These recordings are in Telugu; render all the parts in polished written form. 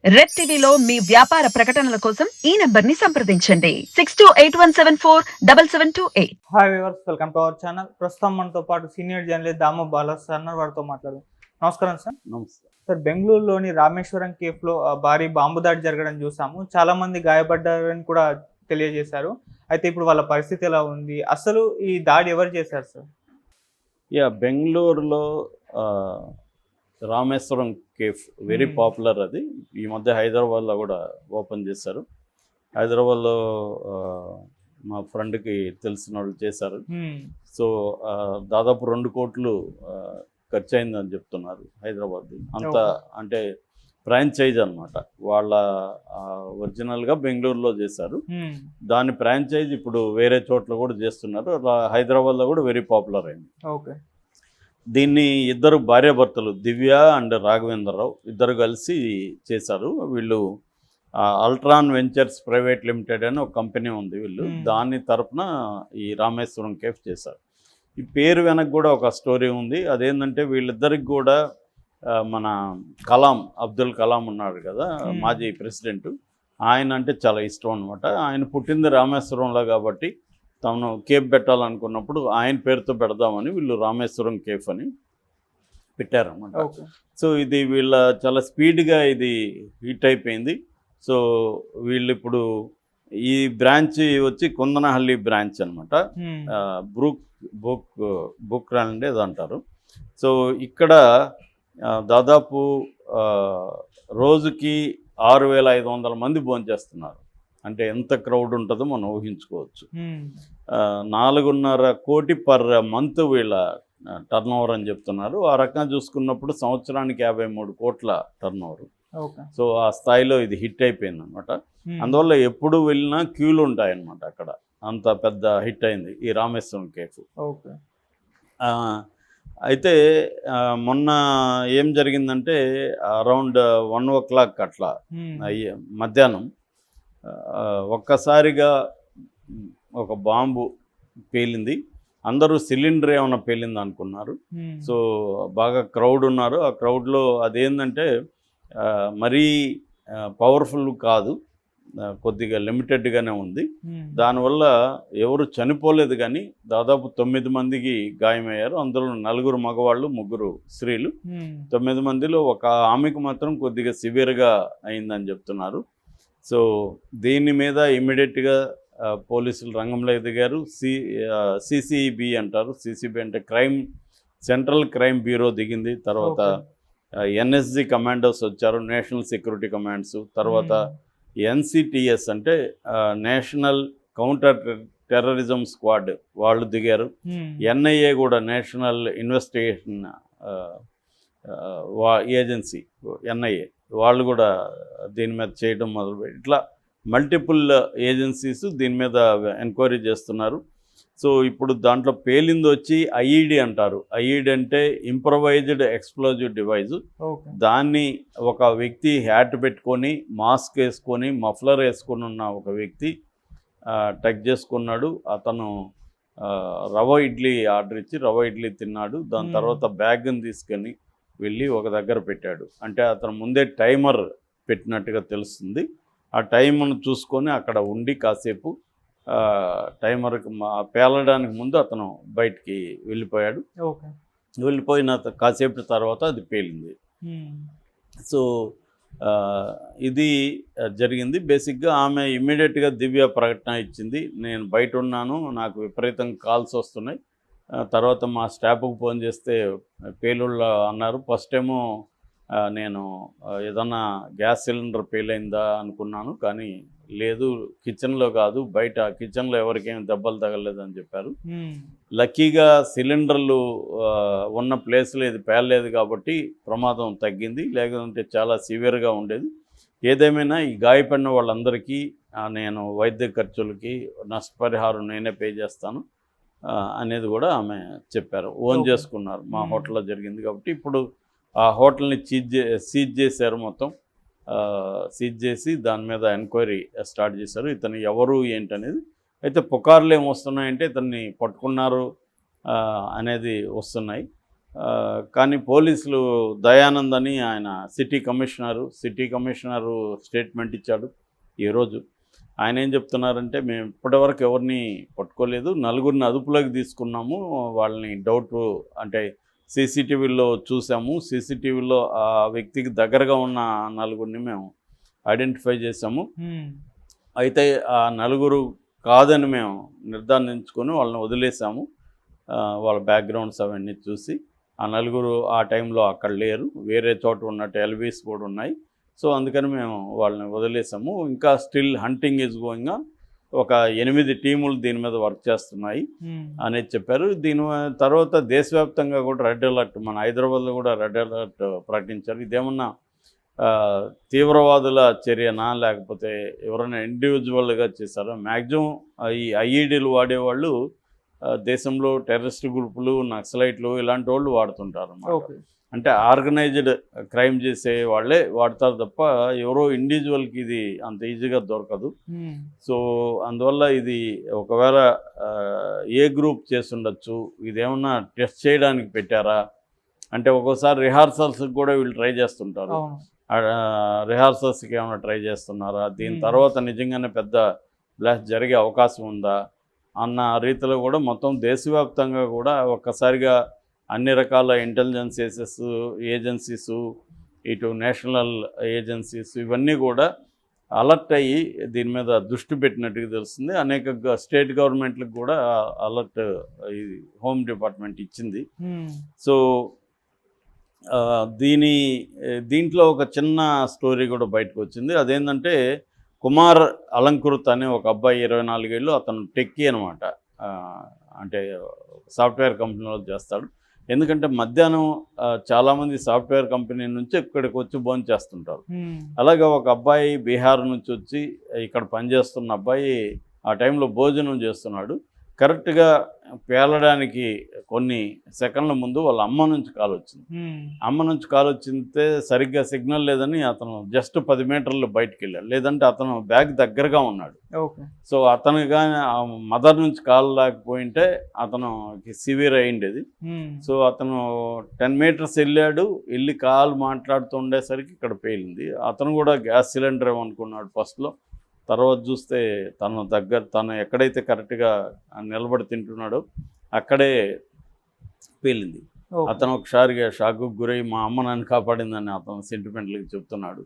రెడ్ టీవీలో మీ వ్యాపార ప్రకటనల కోసం ఈ నంబర్ ని సంప్రదించండి 6281747728. Hi viewers, welcome to our channel. ప్రస్తుతం మనతో పాటు సీనియర్ జర్నలిస్ట్ దాము బాలాస్ సార్ వారితో మాట్లాడదాం. నమస్కారం సార్. నమస్తే సార్, బెంగళూరులోని రామేశ్వరం కేఫ్లో భారీ బాంబు దాడి జరగడం చూసాము. చాలా మంది గాయపడ్డారని కూడా తెలియజేశారు. అయితే ఇప్పుడు వాళ్ళ పరిస్థితి ఎలా ఉంది? అసలు ఈ దాడి ఎవరు చేశారు సార్? బెంగళూరులో రామేశ్వరం కేఫ్ వెరీ పాపులర్. అది ఈ మధ్య హైదరాబాద్లో కూడా ఓపెన్ చేశారు. హైదరాబాద్లో మా ఫ్రెండ్కి తెలిసిన వాళ్ళు చేశారు. సో దాదాపు 2 కోట్లు ఖర్చు అయిందని చెప్తున్నారు హైదరాబాద్. అంత అంటే ఫ్రాంచైజ్ అనమాట. వాళ్ళ ఒరిజినల్గా బెంగళూరులో చేశారు. దాని ఫ్రాంచైజ్ ఇప్పుడు వేరే చోట్ల కూడా చేస్తున్నారు. హైదరాబాద్లో కూడా వెరీ పాపులర్ అయింది. ఓకే. దీన్ని ఇద్దరు భార్యాభర్తలు దివ్య అండ్ రాఘవేంద్రరావు ఇద్దరు కలిసి చేశారు. వీళ్ళు అల్ట్రాన్ వెంచర్స్ ప్రైవేట్ లిమిటెడ్ అని ఒక కంపెనీ ఉంది వీళ్ళు. దాని తరపున ఈ రామేశ్వరం కేఫ్ చేశారు. ఈ పేరు వెనక కూడా ఒక స్టోరీ ఉంది. అదేంటంటే వీళ్ళిద్దరికి కూడా మన అబ్దుల్ కలాం ఉన్నాడు కదా, మాజీ ప్రెసిడెంట్. ఆయన అంటే చాలా ఇష్టం అనమాట. ఆయన పుట్టింది రామేశ్వరంలో కాబట్టి తాను కేఫ్ పెట్టాలనుకున్నప్పుడు ఆయన పేరుతో పెడదామని వీళ్ళు రామేశ్వరం కేఫ్ అని పెట్టారన్నమాట. సో ఇది వీళ్ళ చాలా స్పీడ్గా ఇది హిట్ అయిపోయింది. సో వీళ్ళు ఇప్పుడు ఈ బ్రాంచ్ వచ్చి కుందనహల్లి బ్రాంచ్ అనమాట. బుక్ రాండ్ ఏదో అంటారు. సో ఇక్కడ దాదాపు రోజుకి 6,500 మంది భోంచేస్తున్నారు. అంటే ఎంత క్రౌడ్ ఉంటుందో మనం ఊహించుకోవచ్చు. 4.5 కోటి పర్ మంత్ వీళ్ళ టర్న్ ఓవర్ అని చెప్తున్నారు. ఆ రకంగా చూసుకున్నప్పుడు సంవత్సరానికి 53 కోట్ల టర్న్ ఓవర్. సో ఆ స్థాయిలో ఇది హిట్ అయిపోయింది అనమాట. అందువల్ల ఎప్పుడు వెళ్ళినా క్యూలు ఉంటాయన్నమాట అక్కడ. అంత పెద్ద హిట్ అయింది ఈ రామేశ్వరం కేఫ్. అయితే మొన్న ఏం జరిగిందంటే అరౌండ్ 1 o'clock అట్లా మధ్యాహ్నం ఒక్కసారిగా ఒక బాంబు పేలింది. అందరూ సిలిండర్ ఏమైనా పేలింది అనుకున్నారు. సో బాగా క్రౌడ్ ఉన్నారు. ఆ క్రౌడ్లో అదేంటంటే మరీ పవర్ఫుల్ కాదు, కొద్దిగా లిమిటెడ్గానే ఉంది. దానివల్ల ఎవరు చనిపోలేదు, కానీ దాదాపు 9 మందికి గాయమయ్యారు. అందులో 4 మగవాళ్ళు, 3 స్త్రీలు. 9 మందిలో ఒక ఆమెకు మాత్రం కొద్దిగా సివియర్గా అయిందని చెప్తున్నారు. సో దీని మీద ఇమ్మీడియట్గా పోలీసులు రంగంలో దిగారు. సిసిబి అంటారు. సిసిబి అంటే సెంట్రల్ క్రైమ్ బ్యూరో దిగింది. తర్వాత ఎన్ఎస్జి కమాండోస్ వచ్చారు, నేషనల్ సెక్యూరిటీ కమాండ్స్. తర్వాత ఎన్సిటిఎస్ అంటే నేషనల్ కౌంటర్ టెర్రరిజం స్క్వాడ్ వాళ్ళు దిగారు. ఎన్ఐఏ కూడా నేషనల్ ఇన్వెస్టిగేషన్ ఏజెన్సీ ఎన్ఐఏ వాళ్ళు కూడా దీని మీద చేయడం మొదలుపెట్టి ఇట్లా మల్టిపుల్ ఏజెన్సీస్ దీని మీద ఎంక్వైరీ చేస్తున్నారు. సో ఇప్పుడు దాంట్లో పేలింది వచ్చి ఐఈడి అంటారు. ఐఈడి అంటే ఇంప్రొవైజ్డ్ ఎక్స్ప్లోజివ్ డివైజ్. దాన్ని ఒక వ్యక్తి హ్యాట్ పెట్టుకొని, మాస్క్ వేసుకొని, మఫ్లర్ వేసుకొని ఉన్న ఒక వ్యక్తి టచ్ చేసుకున్నాడు. అతను రవ్వ ఇడ్లీ ఆర్డర్ ఇచ్చి రవ్వ ఇడ్లీ తిన్నాడు. దాని తర్వాత బ్యాగ్ని తీసుకొని వెళ్ళి ఒక దగ్గర పెట్టాడు. అంటే అతను ముందే టైమర్ పెట్టినట్టుగా తెలుస్తుంది. ఆ టైంను చూసుకొని అక్కడ ఉండి కాసేపు టైమర్కి పేలడానికి ముందు అతను బయటికి వెళ్ళిపోయాడు. వెళ్ళిపోయిన కాసేపు తర్వాత అది పేలింది. సో ఇది జరిగింది. బేసిక్గా ఆమె ఇమ్మీడియట్గా దివ్య ప్రకటన ఇచ్చింది, నేను బయట ఉన్నాను, నాకు విపరీతంగా కాల్స్ వస్తున్నాయి. తర్వాత మా స్టాఫ్కి ఫోన్ చేస్తే పేలుళ్ళు అన్నారు. ఫస్ట్ ఏమో నేను ఏదన్నా గ్యాస్ సిలిండర్ పేలైందా అనుకున్నాను, కానీ లేదు, కిచెన్లో కాదు, బయట కిచెన్లో ఎవరికేమి దెబ్బలు తగలలేదని చెప్పారు. లక్కీగా సిలిండర్లు ఉన్న ప్లేస్లో ఇది పేలలేదు కాబట్టి ప్రమాదం తగ్గింది, లేకుంటే చాలా సివియర్గా ఉండేది. ఏదేమైనా ఈ గాయపడిన వాళ్ళందరికీ నేను వైద్య ఖర్చులకి నష్టపరిహారం నేనే పే చేస్తాను అనేది కూడా ఆమె చెప్పారు. ఓన్ చేసుకున్నారు. మా హోటల్లో జరిగింది కాబట్టి ఇప్పుడు ఆ హోటల్ని సీజ్ చేశారు. మొత్తం సీజ్ చేసి దాని మీద ఎంక్వైరీ స్టార్ట్ చేశారు. ఇతను ఎవరు ఏంటనేది. అయితే పుకార్లు ఏమొస్తున్నాయంటే ఇతన్ని పట్టుకున్నారు అనేది వస్తున్నాయి. కానీ పోలీసులు దయానంద్ అని ఆయన సిటీ కమిషనరు స్టేట్మెంట్ ఇచ్చాడు ఈరోజు. ఆయన ఏం చెప్తున్నారంటే, మేము ఇప్పటివరకు ఎవరిని పట్టుకోలేదు, నలుగురిని అదుపులోకి తీసుకున్నాము, వాళ్ళని డౌట్ అంటే సీసీటీవీలో చూసాము, సీసీటీవీలో ఆ వ్యక్తికి దగ్గరగా ఉన్న నలుగురిని మేము ఐడెంటిఫై చేసాము, అయితే ఆ నలుగురు కాదని మేము నిర్ధారించుకొని వాళ్ళని వదిలేసాము, వాళ్ళ బ్యాక్గ్రౌండ్స్ అవన్నీ చూసి. ఆ నలుగురు ఆ టైంలో అక్కడ లేరు, వేరే చోట ఉన్నట్టు ఎల్వీస్ కూడా ఉన్నాయి, సో అందుకని మేము వాళ్ళని వదిలేసాము. ఇంకా still hunting is going on. ఒక 8 టీములు దీని మీద వర్క్ చేస్తున్నాయి అనేది చెప్పారు. దీని తర్వాత దేశవ్యాప్తంగా కూడా రెడ్ అలర్ట్, మన హైదరాబాద్లో కూడా రెడ్ అలర్ట్ ప్రకటించారు. ఇదేమన్నా తీవ్రవాదుల చర్యనా లేకపోతే ఎవరైనా ఇండివిజువల్గా చేశారా? మ్యాక్సిమం ఈ ఐఈడీలు వాడేవాళ్ళు దేశంలో టెర్రరిస్ట్ గ్రూపులు, నక్సలైట్లు ఇలాంటి వాళ్ళు వాడుతుంటారు అన్నమాట. అంటే ఆర్గనైజ్డ్ క్రైమ్ చేసే వాళ్ళే వాడతారు తప్ప ఎవరో ఇండివిజువల్కి ఇది అంత ఈజీగా దొరకదు. సో అందువల్ల ఇది ఒకవేళ ఏ గ్రూప్ చేస్తుండొచ్చు, ఇదేమన్నా టెస్ట్ చేయడానికి పెట్టారా అంటే, ఒక్కోసారి రిహార్సల్స్కి కూడా వీళ్ళు ట్రై చేస్తుంటారు. రిహార్సల్స్కి ఏమైనా ట్రై చేస్తున్నారా, దీని తర్వాత నిజంగానే పెద్ద బ్లాస్ట్ జరిగే అవకాశం ఉందా అన్న రీతిలో కూడా మొత్తం దేశవ్యాప్తంగా కూడా ఒక్కసారిగా అన్ని రకాల ఇంటెలిజెన్స్ ఏజెన్సీసు, ఇటు నేషనల్ ఏజెన్సీస్ ఇవన్నీ కూడా అలర్ట్ అయ్యి దీని మీద దృష్టి పెట్టినట్టుగా తెలుస్తుంది. అనేక స్టేట్ గవర్నమెంట్లకు కూడా అలర్ట్ ఈ హోమ్ డిపార్ట్మెంట్ ఇచ్చింది. సో దీంట్లో ఒక చిన్న స్టోరీ కూడా బయటకు వచ్చింది. అదేంటంటే, కుమార్ అలంకృత్ అనే ఒక అబ్బాయి 24 ఏళ్ళు, అతను టెక్కీ అనమాట, అంటే సాఫ్ట్వేర్ కంపెనీలో చేస్తాడు. ఎందుకంటే మధ్యాహ్నం చాలామంది సాఫ్ట్వేర్ కంపెనీ నుంచి ఇక్కడికి వచ్చి భోజనం చేస్తుంటారు. అలాగే ఒక అబ్బాయి బీహార్ నుంచి వచ్చి ఇక్కడ పనిచేస్తున్న అబ్బాయి ఆ టైంలో భోజనం చేస్తున్నాడు. కరెక్ట్గా పేలడానికి కొన్ని సెకండ్ల ముందు వాళ్ళ అమ్మ నుంచి కాల్ వచ్చింది. అమ్మ నుంచి కాల్ వచ్చింటే సరిగ్గా సిగ్నల్ లేదని అతను జస్ట్ 10 మీటర్లు బయటికి వెళ్ళాడు, లేదంటే అతను బ్యాగ్ దగ్గరగా ఉన్నాడు. సో అతను కానీ మదర్ నుంచి కాల్ లేకపోయింటే అతనుకి సివియర్ అయ్యిండేది. సో అతను 10 మీటర్స్ వెళ్ళి కాల్ మాట్లాడుతూ ఉండేసరికి ఇక్కడ పేలింది. అతను కూడా గ్యాస్ సిలిండర్ అనుకున్నాడు ఫస్ట్లో, తర్వాత చూస్తే తను ఎక్కడైతే కరెక్ట్గా నిలబడి తింటున్నాడో అక్కడే పేలింది. అతను ఒకసారిగా షాక్కు గురై మా అమ్మ నన్ను కాపాడిందని అతను సెంటిమెంట్లకి చెప్తున్నాడు.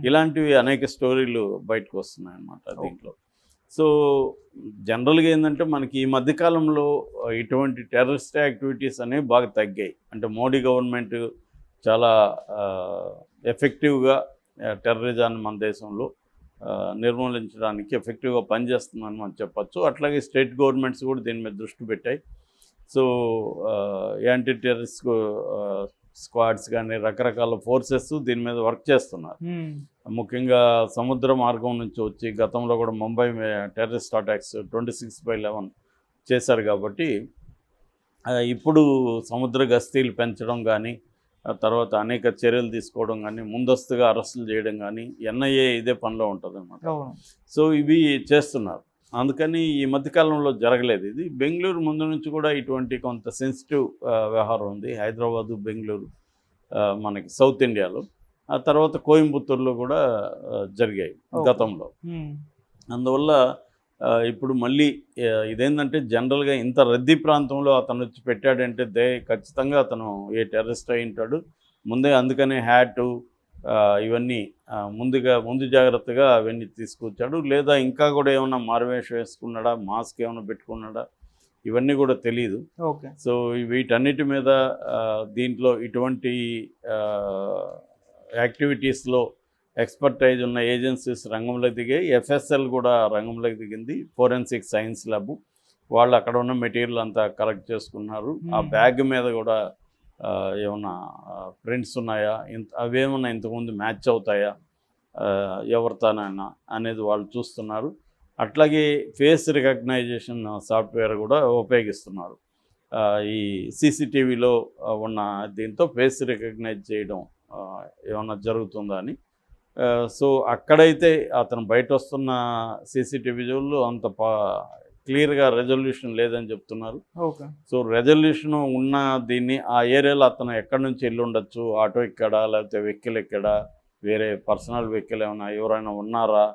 ఇలాంటివి అనేక స్టోరీలు బయటకు వస్తున్నాయి అన్నమాట దీంట్లో. సో జనరల్గా ఏంటంటే, మనకి ఈ మధ్యకాలంలో ఇటువంటి టెర్రరిస్ట్ యాక్టివిటీస్ అనేవి బాగా తగ్గాయి. అంటే మోడీ గవర్నమెంట్ చాలా ఎఫెక్టివ్గా టెర్రరిజాన్ని మన దేశంలో నిర్మూలించడానికి ఎఫెక్టివ్గా పనిచేస్తుందని మనం చెప్పచ్చు. అట్లాగే స్టేట్ గవర్నమెంట్స్ కూడా దీని మీద దృష్టి పెట్టాయి. సో యాంటీ టెర్రరిస్ట్ స్క్వాడ్స్ కానీ రకరకాల ఫోర్సెస్ దీని మీద వర్క్ చేస్తున్నారు. ముఖ్యంగా సముద్ర మార్గం నుంచి వచ్చి గతంలో కూడా ముంబై టెర్రరిస్ట్ అటాక్స్ 26/11 చేశారు కాబట్టి ఇప్పుడు సముద్ర గస్తీలు పెంచడం కానీ, తర్వాత అనేక చర్యలు తీసుకోవడం కానీ, ముందస్తుగా అరెస్టులు చేయడం కానీ ఎన్ఐఏ ఇదే పనిలో ఉంటుంది అన్నమాట. సో ఇవి చేస్తున్నారు. అందుకని ఈ మధ్యకాలంలో జరగలేదు ఇది. బెంగళూరు ముందు నుంచి కూడా ఇటువంటి కొంత సెన్సిటివ్ వ్యవహారం ఉంది. హైదరాబాదు, బెంగళూరు మనకి సౌత్ ఇండియాలో, ఆ తర్వాత కోయంబత్తూరులో కూడా జరిగాయి గతంలో. అందువల్ల ఇప్పుడు మళ్ళీ ఇదేంటంటే, జనరల్గా ఇంత రద్దీ ప్రాంతంలో అతను వచ్చి పెట్టాడంటే ఖచ్చితంగా అతను ఏ టెర్రరిస్ట్ అయి ఉంటాడు ముందే. అందుకనే హ్యాటు ఇవన్నీ ముందు జాగ్రత్తగా అవన్నీ తీసుకొచ్చాడు. లేదా ఇంకా కూడా ఏమన్నా మారువేషం వేసుకున్నాడా, మాస్క్ ఏమైనా పెట్టుకున్నాడా, ఇవన్నీ కూడా తెలియదు. సో వీటన్నిటి మీద దీంట్లో ఇటువంటి యాక్టివిటీస్లో ఎక్స్పర్టైజ్ ఉన్న ఏజెన్సీస్ రంగంలోకి దిగాయి. ఎఫ్ఎస్ఎల్ కూడా రంగంలోకి దిగింది, ఫోరెన్సిక్ సైన్స్ ల్యాబ్. వాళ్ళు అక్కడ ఉన్న మెటీరియల్ అంతా కలెక్ట్ చేసుకున్నారు. ఆ బ్యాగ్ మీద కూడా ఏమన్నా ప్రింట్స్ ఉన్నాయా, అవేమన్నా ఇంతకుముందు మ్యాచ్ అవుతాయా ఎవరితోనైనా అనేది వాళ్ళు చూస్తున్నారు. అట్లాగే ఫేస్ రికగ్నైజేషన్ సాఫ్ట్వేర్ కూడా ఉపయోగిస్తున్నారు. ఈ సీసీటీవీలో ఉన్న దీంతో ఫేస్ రికగ్నైజ్ చేయడం ఏమన్నా జరుగుతుందా అని. సో అక్కడైతే అతను బయట వస్తున్న సీసీటీవీ విజువల్ అంత క్లియర్గా రెజల్యూషన్ లేదని చెప్తున్నారు. ఓకే. సో రెజల్యూషన్ ఉన్న దీన్ని ఆ ఏరియాలో అతను ఎక్కడి నుంచి వెళ్ళి ఉండొచ్చు, ఆటో ఎక్కడా లేకపోతే వెహికల్ ఎక్కడా, వేరే పర్సనల్ వెహికల్ ఏమైనా ఎవరైనా ఉన్నారా,